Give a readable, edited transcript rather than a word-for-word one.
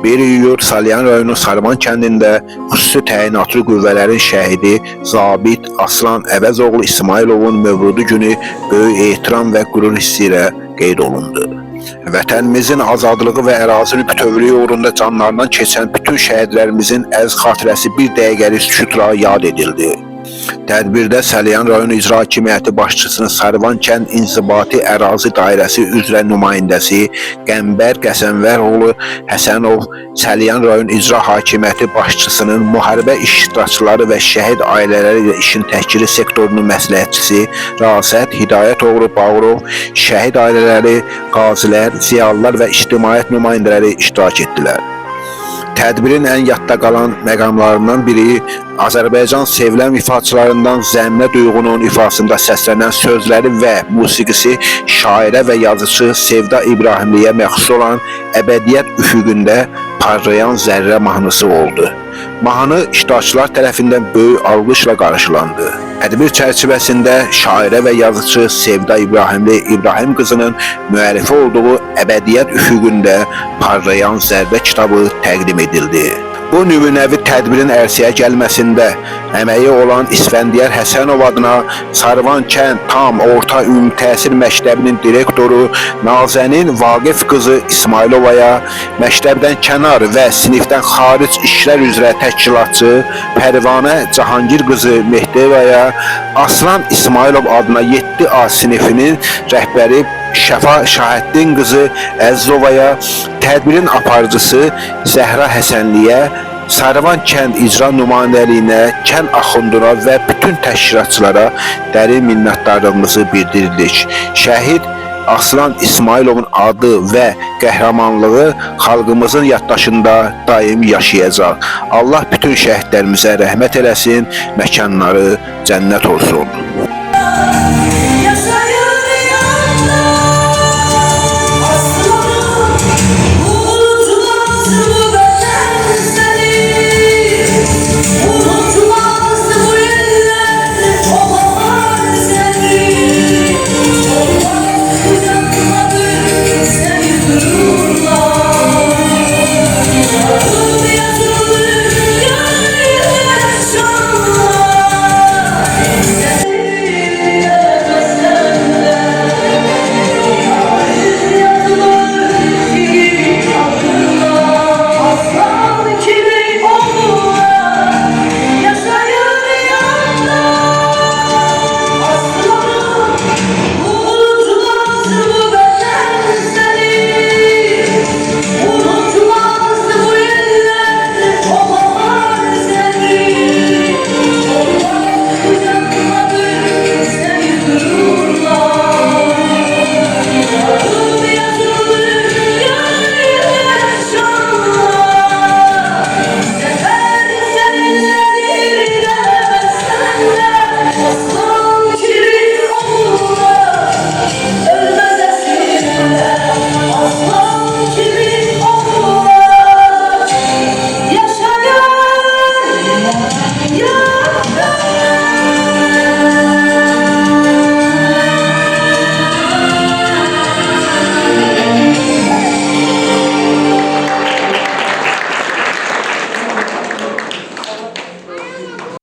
Bir iyul Salyan rayonu Sarvan kəndində xüsusi təyinatlı qüvvələrin şəhidi zabit Aslan Əvəzoğlu İsmayılovun mövludu günü böyük ehtiram və qürur hissi ilə qeyd olundu. Vətənimizin azadlığı və ərazinin bütövlüyü uğrunda canlarından keçən bütün şəhidlərimizin əziz xatirəsi bir dəqiqəlik sükutla yad edildi. Tədbirdə Salyan rayonu İcra Hakimiyyəti başçısının Sarvan kənd İnzibati Ərazi Dairəsi üzrə nümayəndəsi Qəmbər Qəsənvəroğlu Həsənov, Salyan rayon İcra Hakimiyyəti başçısının müharibə iştirakçıları və şəhid ailələri ilə işin təşkili sektorunun məsləhətçisi Rasət Hidayətoğlu Bağırov, şəhid ailələri, qazilər, ziyalılar və ictimaiyyət nümayəndələri iştirak etdilər. Tədbirin ən yadda qalan məqamlarından biri Azərbaycan sevilən ifaçılarından Zəminə Duyğunun ifasında səslənən sözləri və musiqisi şairə və yazıcı Sevda İbrahimliyə məxsus olan Əbədiyyət üfüqündə parlayan zərrə mahnısı oldu. Mahnı iştirakçılar tərəfindən böyük alqışla qarşılandı. Tədbir çərçivəsində şairə və yazıcı Sevda İbrahimli İbrahim qızının müəllifi olduğu Əbədiyyət üfüqündə parlayan zərrə kitabı təqdim edildi. Bu nümunəvi tədbirin ərsəyə gəlməsində əməyi olan İsfəndiyar Həsənov adına Sarvan kənd tam orta ümumi təhsil məktəbinin direktoru Nazənin Vaqif qızı İsmayılovaya, məktəbdən kənar və sinifdən xaric işlər üzrə təşkilatçı Pərvanə Cahangir qızı Mehdiyevaya, Aslan İsmayılov adına 7A sinifinin rəhbəri Şəfa Şahəddin qızı Əzzovaya, tədbirin aparıcısı Zəhra Həsənliyə, Sarvan kənd icra nümayəndəliyinə, kənd axunduna və bütün təşkilatçılara dərin minnətdarlığımızı bildiririk. Şəhid Aslan İsmayılovun adı və qəhrəmanlığı xalqımızın yaddaşında daim yaşayacaq. Allah bütün şəhidlərimizə rəhmət eləsin, məkanları cənnət olsun.